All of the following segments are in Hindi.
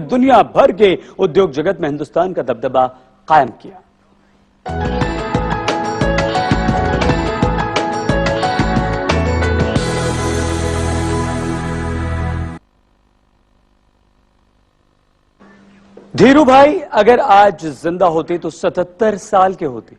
दुनिया भर के उद्योग जगत में हिंदुस्तान का दबदबा कायम किया। धीरू भाई अगर आज जिंदा होते तो 77 साल के होते।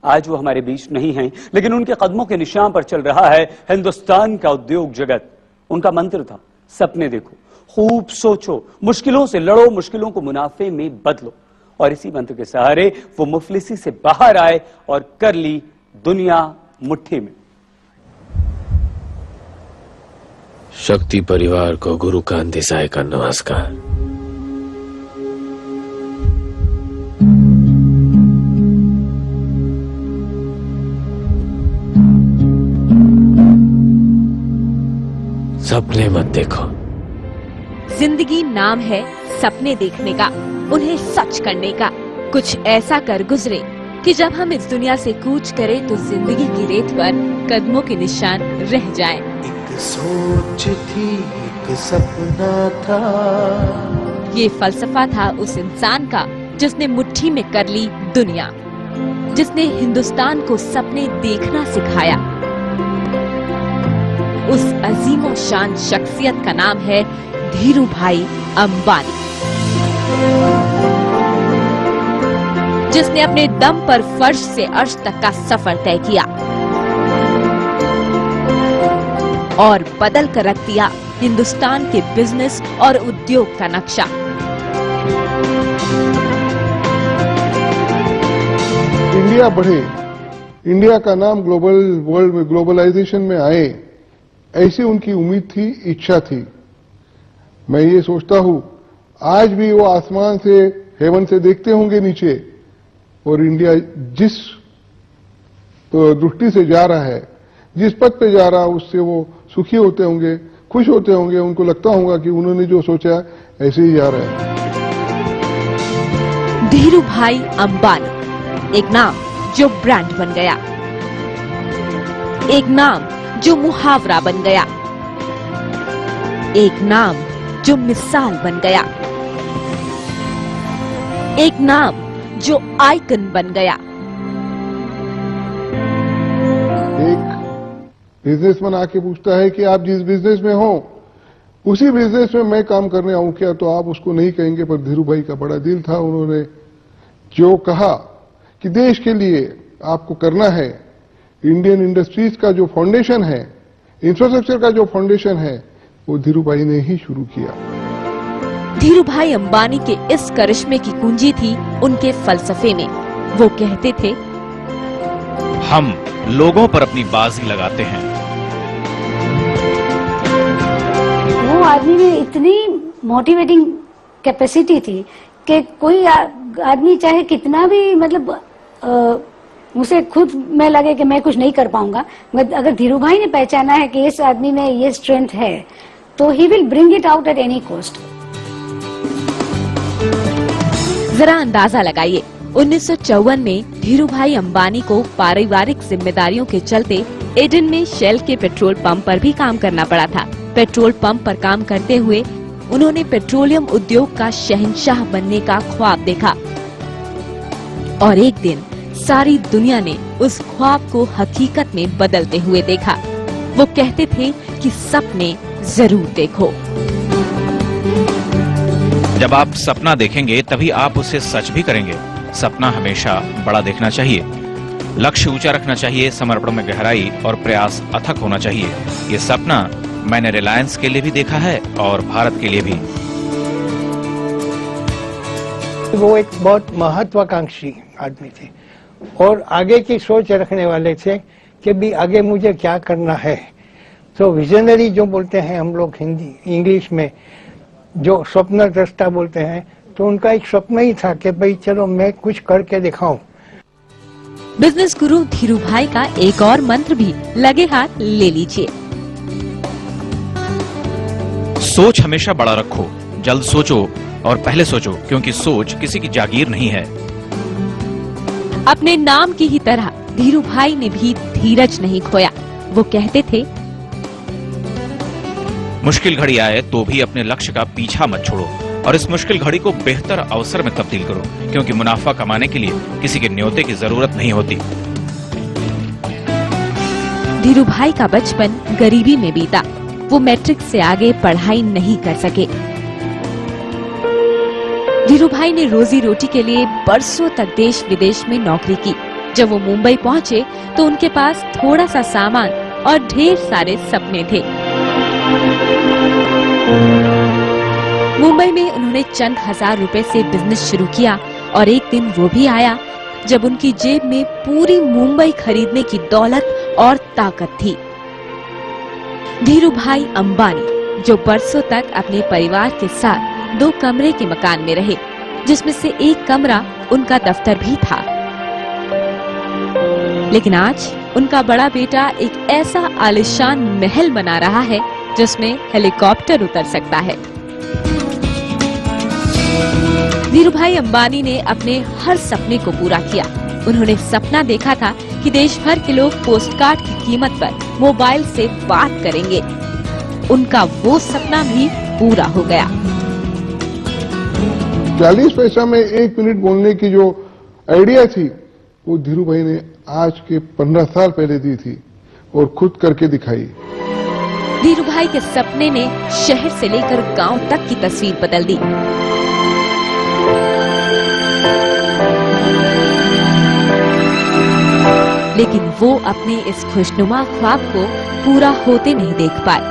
आज वो हमारे बीच नहीं हैं, लेकिन उनके कदमों के निशान पर चल रहा है हिंदुस्तान का उद्योग जगत। उनका मंत्र था, सपने देखो, खूब सोचो, मुश्किलों से लड़ो, मुश्किलों को मुनाफे में बदलो। और इसी मंत्र के सहारे वो मुफलिसी से बाहर आए और कर ली दुनिया मुट्ठी में। शक्ति परिवार को गुरु कांत देसाई का नमस्कार। सपने मत देखो। जिंदगी नाम है सपने देखने का, उन्हें सच करने का। कुछ ऐसा कर गुजरे कि जब हम इस दुनिया से कूच करें तो जिंदगी की रेत पर कदमों के निशान रह जाएं। एक सोच थी, एक सपना था। ये फलसफा था उस इंसान का जिसने मुट्ठी में कर ली दुनिया, जिसने हिंदुस्तान को सपने देखना सिखाया। उस अजीमो शान शख्सियत का नाम है धीरू भाई अंबानी, जिसने अपने दम पर फर्श से अर्श तक का सफर तय किया और बदल कर रख दिया हिंदुस्तान के बिजनेस और उद्योग का नक्शा। इंडिया बढ़े, इंडिया का नाम ग्लोबल वर्ल्ड में ग्लोबलाइजेशन में आए, ऐसी उनकी उम्मीद थी, इच्छा थी। मैं ये सोचता हूं आज भी वो आसमान से, हेवन से देखते होंगे नीचे, और इंडिया जिस दृष्टि से जा रहा है, जिस पथ पे जा रहा है, उससे वो सुखी होते होंगे, खुश होते होंगे। उनको लगता होगा कि उन्होंने जो सोचा ऐसे ही जा रहा है। धीरू भाई अंबानी, एक नाम जो ब्रांड बन गया, एक नाम जो मुहावरा बन गया, एक नाम जो मिसाल बन गया, एक नाम जो आइकन बन गया। एक बिजनेसमैन आके पूछता है कि आप जिस बिजनेस में हो उसी बिजनेस में मैं काम करने आऊं क्या, तो आप उसको नहीं कहेंगे। पर धीरू भाई का बड़ा दिल था, उन्होंने जो कहा कि देश के लिए आपको करना है, इंडियन इंडस्ट्रीज का जो फाउंडेशन है, इंफ्रास्ट्रक्चर का जो फाउंडेशन है, वो धीरू भाई ने ही शुरू किया। धीरू भाई अंबानी के इस करिश्मे की कुंजी थी उनके फलसफे में। वो कहते थे, हम लोगों पर अपनी बाजी लगाते हैं। वो आदमी में इतनी मोटिवेटिंग कैपेसिटी थी कि कोई आदमी चाहे कितना भी मतलब मुझे खुद में लगे कि मैं कुछ नहीं कर पाऊंगा, मगर अगर धीरू भाई ने पहचाना है कि इस आदमी में ये स्ट्रेंथ है, तो he will bring it out at any cost. जरा अंदाजा लगाइए, 1954 में धीरू भाई अंबानी को पारिवारिक जिम्मेदारियों के चलते एडन में शेल के पेट्रोल पंप पर भी काम करना पड़ा था। पेट्रोल पंप पर काम करते हुए उन्होंने पेट्रोलियम उद्योग का शहंशाह बनने का ख्वाब देखा और एक दिन सारी दुनिया ने उस ख्वाब को हकीकत में बदलते हुए देखा। वो कहते थे कि सपने जरूर देखो। जब आप सपना देखेंगे तभी आप उसे सच भी करेंगे। सपना हमेशा बड़ा देखना चाहिए, लक्ष्य ऊंचा रखना चाहिए, समर्पण में गहराई और प्रयास अथक होना चाहिए। ये सपना मैंने रिलायंस के लिए भी देखा है और भारत के लिए भी। वो एक बहुत महत्वाकांक्षी आदमी थे और आगे की सोच रखने वाले थे कि भी आगे मुझे क्या करना है। तो विजनरी जो बोलते हैं हम लोग हिंदी इंग्लिश में, जो स्वप्न दृष्टा बोलते हैं, तो उनका एक स्वप्न ही था कि भाई चलो मैं कुछ करके दिखाऊं। बिजनेस गुरु धीरू भाई का एक और मंत्र भी लगे हाथ ले लीजिए। सोच हमेशा बड़ा रखो, जल्द सोचो और पहले सोचो, क्योंकि सोच किसी की जागीर नहीं है। अपने नाम की ही तरह धीरू भाई ने भी धीरज नहीं खोया। वो कहते थे, मुश्किल घड़ी आए तो भी अपने लक्ष्य का पीछा मत छोड़ो। और इस मुश्किल घड़ी को बेहतर अवसर में तब्दील करो, क्योंकि मुनाफा कमाने के लिए किसी के न्योते की जरूरत नहीं होती। धीरू भाई का बचपन गरीबी में बीता। वो मैट्रिक से आगे पढ़ाई नहीं कर सके। धीरू भाई ने रोजी रोटी के लिए बरसों तक देश विदेश में नौकरी की। जब वो मुंबई पहुंचे तो उनके पास थोड़ा सा सामान और ढेर सारे सपने थे। मुंबई में उन्होंने चंद हजार रुपए से बिजनेस शुरू किया और एक दिन वो भी आया जब उनकी जेब में पूरी मुंबई खरीदने की दौलत और ताकत थी। धीरू भाई अंबानी, जो बरसों तक अपने परिवार के साथ 2 कमरे के मकान में रहे, जिसमें से एक कमरा उनका दफ्तर भी था। लेकिन आज उनका बड़ा बेटा एक ऐसा आलीशान महल बना रहा है जिसमें हेलीकॉप्टर उतर सकता है। धीरू भाई अंबानी ने अपने हर सपने को पूरा किया। उन्होंने सपना देखा था कि देश भर के लोग पोस्टकार्ड की कीमत पर मोबाइल से बात करेंगे। उनका वो सपना भी पूरा हो गया। 40 पैसा में 1 मिनट बोलने की जो आइडिया थी वो धीरू भाई ने आज के 15 साल पहले दी थी और खुद करके दिखाई। धीरू भाई के सपने ने शहर से लेकर गांव तक की तस्वीर बदल दी। लेकिन वो अपने इस खुशनुमा ख्वाब को पूरा होते नहीं देख पाए,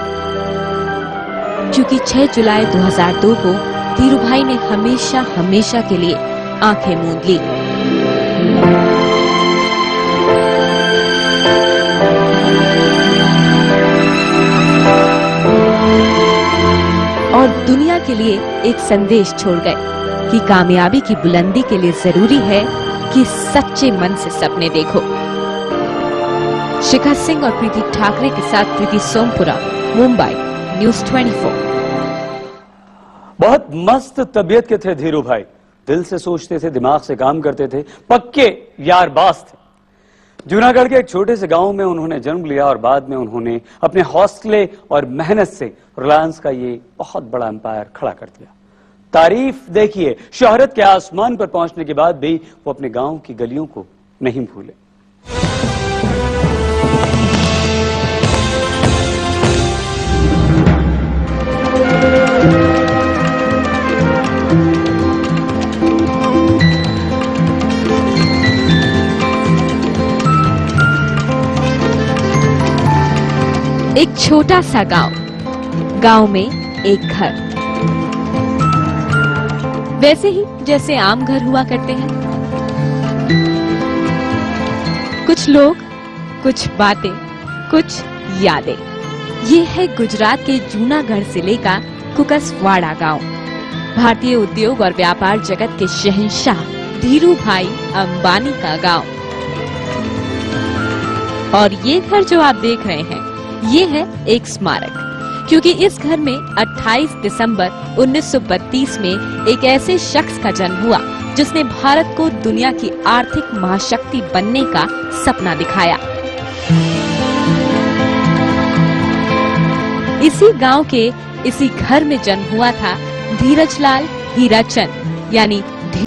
क्योंकि 6 जुलाई 2002 को धीरू भाई ने हमेशा हमेशा के लिए आंखें मूंद ली। और दुनिया के लिए एक संदेश छोड़ गए कि कामयाबी की बुलंदी के लिए जरूरी है कि सच्चे मन से सपने देखो। शिखर सिंह और प्रीति ठाकरे के साथ प्रीति सोमपुरा, मुंबई, न्यूज़ 24। बहुत मस्त तबीयत के थे धीरू भाई। दिल से सोचते थे, दिमाग से काम करते थे, पक्के यारबाज थे। जूनागढ़ के एक छोटे से गांव में उन्होंने जन्म लिया और बाद में उन्होंने अपने हौसले और मेहनत से रिलायंस का ये बहुत बड़ा एम्पायर खड़ा कर दिया। तारीफ देखिए, शोहरत के आसमान पर पहुंचने के बाद भी वो अपने गांव की गलियों को नहीं भूले। एक छोटा सा गांव में एक घर, वैसे ही जैसे आम घर हुआ करते हैं। कुछ लोग, कुछ बातें, कुछ यादें। ये है गुजरात के जूनागढ़ जिले का कुकसवाड़ा गांव। भारतीय उद्योग और व्यापार जगत के शहंशाह धीरू भाई अंबानी का गांव। और ये घर जो आप देख रहे हैं, ये है एक स्मारक, क्योंकि इस घर में 28 दिसंबर 1932 में एक ऐसे शख्स का जन्म हुआ जिसने भारत को दुनिया की आर्थिक महाशक्ति बनने का सपना दिखाया। इसी गांव के इसी घर में जन्म हुआ था धीरजलाल हीराचंद, यानी